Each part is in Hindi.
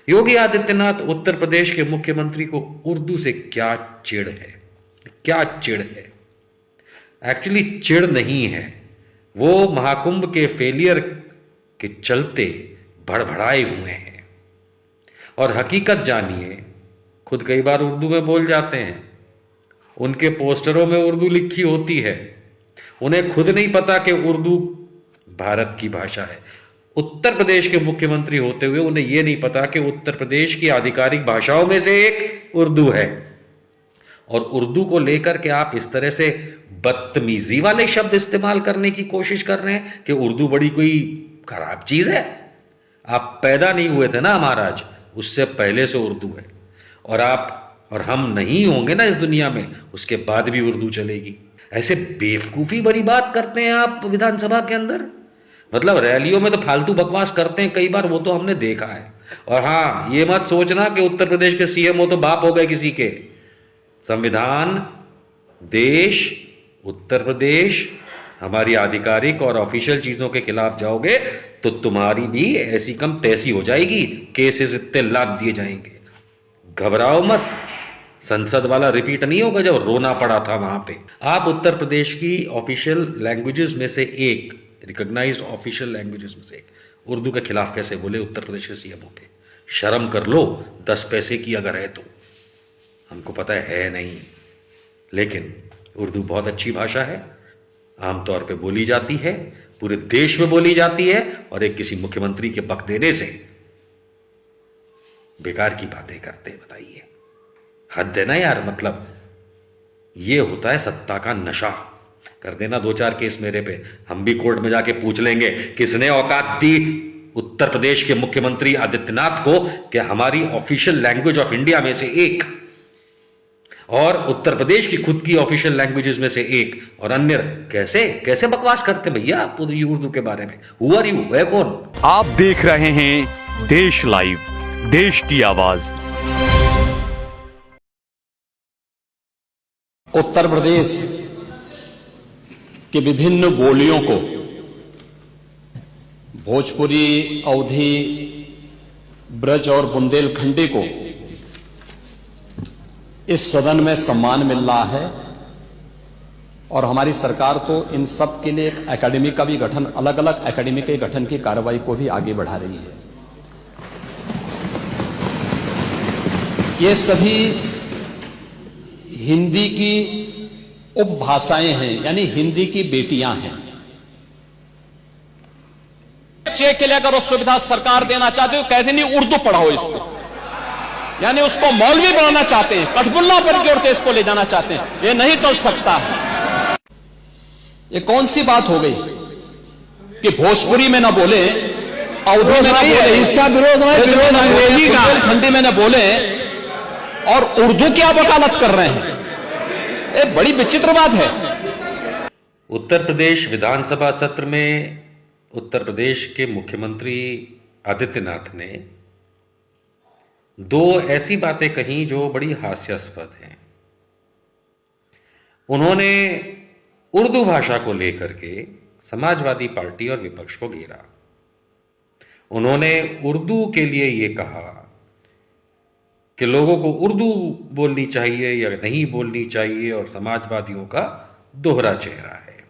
योगी आदित्यनाथ उत्तर प्रदेश के मुख्यमंत्री को उर्दू से क्या चिढ़ है, क्या चिढ़ है? एक्चुअली चिढ़ नहीं है, वो महाकुंभ के फेलियर के चलते भड़बड़ाए हुए हैं। और हकीकत जानिए, खुद कई बार उर्दू में बोल जाते हैं, उनके पोस्टरों में उर्दू लिखी होती है, उन्हें खुद नहीं पता कि उर्दू भारत की भाषा है। उत्तर प्रदेश के मुख्यमंत्री होते हुए उन्हें यह नहीं पता कि उत्तर प्रदेश की आधिकारिक भाषाओं में से एक उर्दू है। और उर्दू को लेकर के आप इस तरह से बदतमीजी वाले शब्द इस्तेमाल करने की कोशिश कर रहे हैं कि उर्दू बड़ी कोई खराब चीज है। आप पैदा नहीं हुए थे ना महाराज, उससे पहले से उर्दू है। और आप और हम नहीं होंगे ना इस दुनिया में, उसके बाद भी उर्दू चलेगी। ऐसे बेवकूफी भरी बात करते हैं आप विधानसभा के अंदर। मतलब रैलियों में तो फालतू बकवास करते हैं कई बार, वो तो हमने देखा है। और हाँ, ये मत सोचना कि उत्तर प्रदेश के सीएम हो तो बाप हो गए किसी के। संविधान, देश, उत्तर प्रदेश, हमारी आधिकारिक और ऑफिशियल चीजों के खिलाफ जाओगे तो तुम्हारी भी ऐसी कम तैसी हो जाएगी, केसेस इतने लाद दिए जाएंगे। घबराओ मत, संसद वाला रिपीट नहीं होगा जो रोना पड़ा था वहां पे। आप उत्तर प्रदेश की ऑफिशियल लैंग्वेजेस में से एक, रिकॉग्नाइज्ड ऑफिशियल लैंग्वेजेस में से एक, उर्दू के खिलाफ कैसे बोले उत्तर प्रदेश के सीएम होके? शर्म कर लो, 10 पैसे की अगर है तो। हमको पता है नहीं, लेकिन उर्दू बहुत अच्छी भाषा है, आमतौर पे बोली जाती है, पूरे देश में बोली जाती है। और एक किसी मुख्यमंत्री के बक देने से बेकार की बातें करते हैं, बताइए, हद है ना यार। मतलब ये होता है सत्ता का नशा। कर देना 2-4 केस मेरे पे, हम भी कोर्ट में जाके पूछ लेंगे किसने औकात दी उत्तर प्रदेश के मुख्यमंत्री आदित्यनाथ को कि हमारी ऑफिशियल लैंग्वेज ऑफ इंडिया में से एक, और उत्तर प्रदेश की खुद की ऑफिशियल लैंग्वेजेस में से एक, और अन्य कैसे कैसे बकवास करते भैया आप उर्दू के बारे में। हु आर यू, है कौन? आप देख रहे हैं देश लाइव, देश की आवाज। उत्तर प्रदेश की विभिन्न बोलियों को, भोजपुरी, अवधी, ब्रज और बुंदेलखंडी को इस सदन में सम्मान मिल रहा है। और हमारी सरकार तो इन सब के लिए एक एकेडमी का भी गठन, अलग अलग एकेडमी के गठन की कार्रवाई को भी आगे बढ़ा रही है। ये सभी हिंदी की उपभाषाएं हैं, यानी हिंदी की बेटियां हैं। बच्चे के लिए अगर वो सुविधा सरकार देना चाहती है तो कहते नहीं उर्दू पढ़ाओ इसको, यानी उसको मौलवी बनाना चाहते हैं, कठपुल्ला पर की ओर इसको ले जाना चाहते हैं। ये नहीं चल सकता है। ये कौन सी बात हो गई कि भोजपुरी में ना बोले, अवधी में ना बोले, इसका विरोध अंग्रेजी का, खंडी में ना बोले, और उर्दू क्या वकालत कर रहे हैं? ये बड़ी विचित्र बात है। उत्तर प्रदेश विधानसभा सत्र में उत्तर प्रदेश के मुख्यमंत्री आदित्यनाथ ने 2 ऐसी बातें कही जो बड़ी हास्यास्पद हैं। उन्होंने उर्दू भाषा को लेकर के समाजवादी पार्टी और विपक्ष को घेरा। उन्होंने उर्दू के लिए यह कहा कि लोगों को उर्दू बोलनी चाहिए या नहीं बोलनी चाहिए, और समाजवादियों का दोहरा चेहरा है।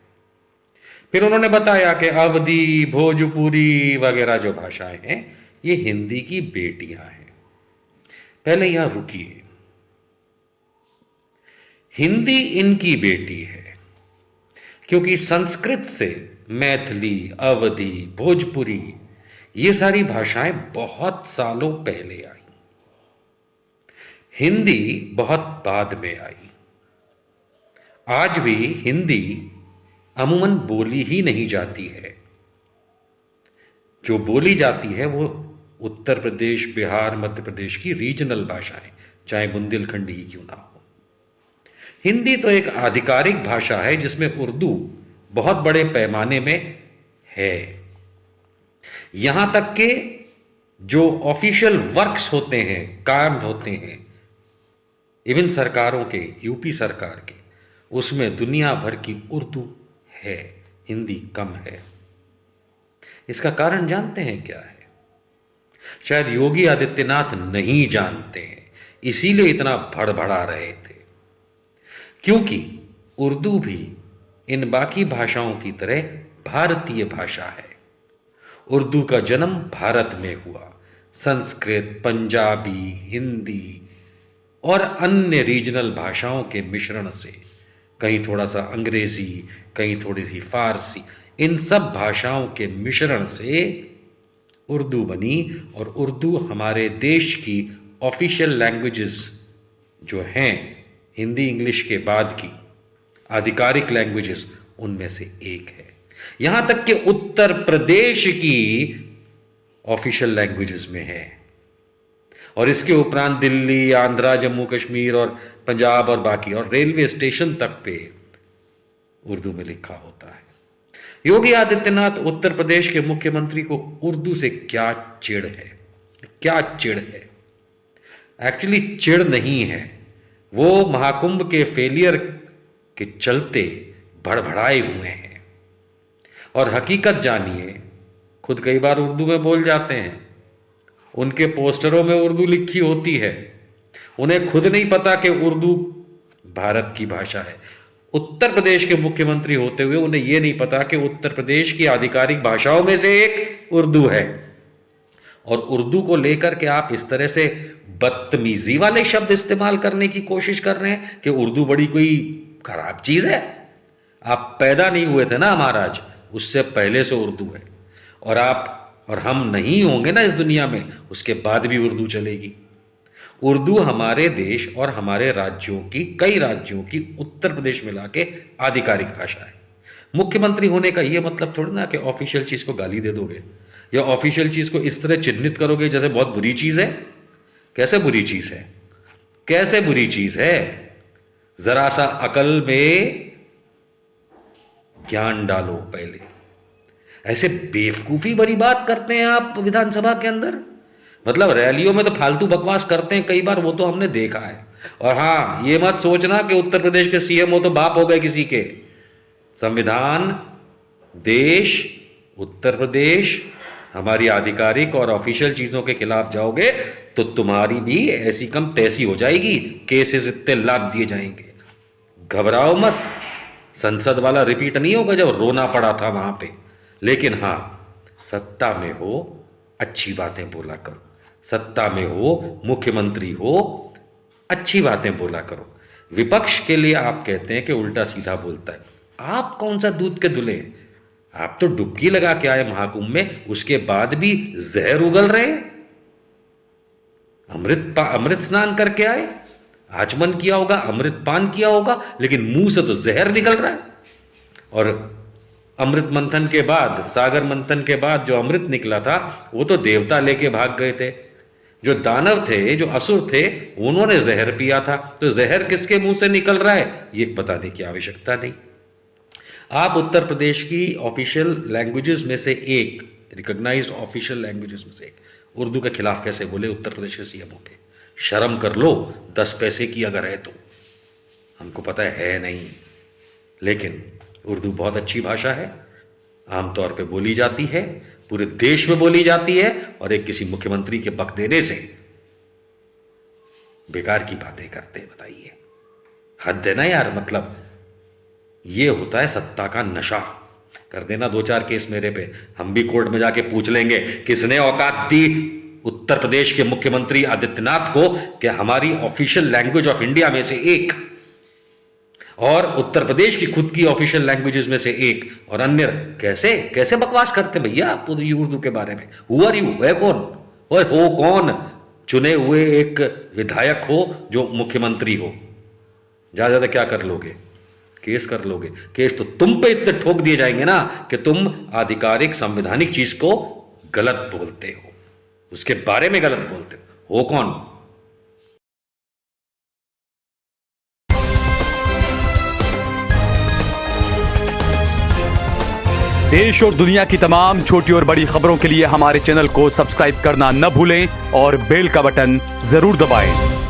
फिर उन्होंने बताया कि अवधी, भोजपुरी वगैरह जो भाषाएं हैं ये हिंदी की बेटियां हैं। पहले यहां रुकिए, हिंदी इनकी बेटी है, क्योंकि संस्कृत से मैथिली, अवधी, भोजपुरी ये सारी भाषाएं बहुत सालों पहले आई। हिंदी बहुत बाद में आई। आज भी हिंदी अमूमन बोली ही नहीं जाती है। जो बोली जाती है वो उत्तर प्रदेश, बिहार, मध्य प्रदेश की रीजनल भाषाएं, चाहे बुंदेलखंडी ही क्यों ना हो। हिंदी तो एक आधिकारिक भाषा है जिसमें उर्दू बहुत बड़े पैमाने में है। यहां तक कि जो ऑफिशियल वर्क्स होते हैं, काम होते हैं, इवन सरकारों के, यूपी सरकार के, उसमें दुनिया भर की उर्दू है, हिंदी कम है। इसका कारण जानते हैं क्या है? शायद योगी आदित्यनाथ नहीं जानते हैं, इसीलिए इतना भड़बड़ा रहे थे। क्योंकि उर्दू भी इन बाकी भाषाओं की तरह भारतीय भाषा है। उर्दू का जन्म भारत में हुआ। संस्कृत, पंजाबी, हिंदी और अन्य रीजनल भाषाओं के मिश्रण से, कहीं थोड़ा सा अंग्रेजी, कहीं थोड़ी सी फारसी, इन सब भाषाओं के मिश्रण से उर्दू बनी। और उर्दू हमारे देश की ऑफिशियल लैंग्वेजेस जो हैं, हिंदी इंग्लिश के बाद की आधिकारिक लैंग्वेजेस, उनमें से एक है। यहां तक कि उत्तर प्रदेश की ऑफिशियल लैंग्वेजेस में है। और इसके उपरांत दिल्ली, आंध्रा, जम्मू कश्मीर और पंजाब और बाकी, और रेलवे स्टेशन तक पे उर्दू में लिखा होता है। योगी आदित्यनाथ उत्तर प्रदेश के मुख्यमंत्री को उर्दू से क्या चिढ़ है, क्या चिढ़ है? एक्चुअली चिढ़ नहीं है, वो महाकुंभ के फेलियर के चलते भड़बड़ाए हुए हैं। और हकीकत जानिए, खुद कई बार उर्दू में बोल जाते हैं, उनके पोस्टरों में उर्दू लिखी होती है, उन्हें खुद नहीं पता कि उर्दू भारत की भाषा है। उत्तर प्रदेश के मुख्यमंत्री होते हुए उन्हें यह नहीं पता कि उत्तर प्रदेश की आधिकारिक भाषाओं में से एक उर्दू है। और उर्दू को लेकर के आप इस तरह से बदतमीजी वाले शब्द इस्तेमाल करने की कोशिश कर रहे हैं कि उर्दू बड़ी कोई खराब चीज है। आप पैदा नहीं हुए थे ना महाराज, उससे पहले से उर्दू है। और आप और हम नहीं होंगे ना इस दुनिया में, उसके बाद भी उर्दू चलेगी। उर्दू हमारे देश और हमारे राज्यों की, कई राज्यों की, उत्तर प्रदेश मिला के आधिकारिक भाषा है। मुख्यमंत्री होने का यह मतलब थोड़ी ना कि ऑफिशियल चीज को गाली दे दोगे या ऑफिशियल चीज को इस तरह चिन्हित करोगे जैसे बहुत बुरी चीज है। कैसे बुरी चीज है? कैसे बुरी चीज है? जरा सा अकल में ज्ञान डालो पहले। ऐसे बेवकूफी भरी बात करते हैं आप विधानसभा के अंदर, मतलब रैलियों में तो फालतू बकवास करते हैं कई बार, वो तो हमने देखा है। और हां, ये मत सोचना कि उत्तर प्रदेश के सीएम हो तो बाप हो गए किसी के। संविधान, देश, उत्तर प्रदेश, हमारी आधिकारिक और ऑफिशियल चीजों के खिलाफ जाओगे तो तुम्हारी भी ऐसी कम तैसी हो जाएगी, केसेस इतने लाद दिए जाएंगे। घबराओ मत, संसद वाला रिपीट नहीं होगा जब रोना पड़ा था वहां पे। लेकिन हां, सत्ता में हो अच्छी बातें बोला करो, सत्ता में हो, मुख्यमंत्री हो, अच्छी बातें बोला करो। विपक्ष के लिए आप कहते हैं कि उल्टा सीधा बोलता है। आप कौन सा दूध के धुले? आप तो डुबकी लगा के आए महाकुंभ में, उसके बाद भी जहर उगल रहे। अमृत स्नान करके आए, आचमन किया होगा, अमृत पान किया होगा, लेकिन मुंह से तो जहर निकल रहा है। और अमृत मंथन के बाद, सागर मंथन के बाद जो अमृत निकला था वो तो देवता लेके भाग गए थे। जो दानव थे, जो असुर थे, उन्होंने जहर पिया था। तो जहर किसके मुंह से निकल रहा है ये बताने की आवश्यकता नहीं। आप उत्तर प्रदेश की ऑफिशियल लैंग्वेजेस में से एक, रिकॉग्नाइज्ड ऑफिशियल लैंग्वेजेस में से एक, उर्दू के खिलाफ कैसे बोले उत्तर प्रदेश के सीएम होके? शर्म कर लो, 10 पैसे की अगर है तो। हमको पता है नहीं, लेकिन उर्दू बहुत अच्छी भाषा है, आमतौर पे बोली जाती है, पूरे देश में बोली जाती है। और एक किसी मुख्यमंत्री के बक देने से बेकार की बातें करते हैं, बताइए, हद है ना यार। मतलब ये होता है सत्ता का नशा। कर देना 2-4 केस मेरे पे, हम भी कोर्ट में जाके पूछ लेंगे किसने औकात दी उत्तर प्रदेश के मुख्यमंत्री आदित्यनाथ को कि हमारी ऑफिशियल लैंग्वेज ऑफ इंडिया में से एक, और उत्तर प्रदेश की खुद की ऑफिशियल लैंग्वेजेस में से एक, और अन्य कैसे कैसे बकवास करते भैया आप उर्दू के बारे में। Who are you? है कौन? और हो कौन? चुने हुए एक विधायक हो जो मुख्यमंत्री हो, ज्यादा क्या कर लोगे? केस कर लोगे। केस तो तुम पे इतने ठोक दिए जाएंगे ना कि तुम आधिकारिक संवैधानिक चीज को गलत बोलते हो, उसके बारे में गलत बोलते हो कौन? देश और दुनिया की तमाम छोटी और बड़ी खबरों के लिए हमारे चैनल को सब्सक्राइब करना न भूलें और बेल का बटन जरूर दबाएं।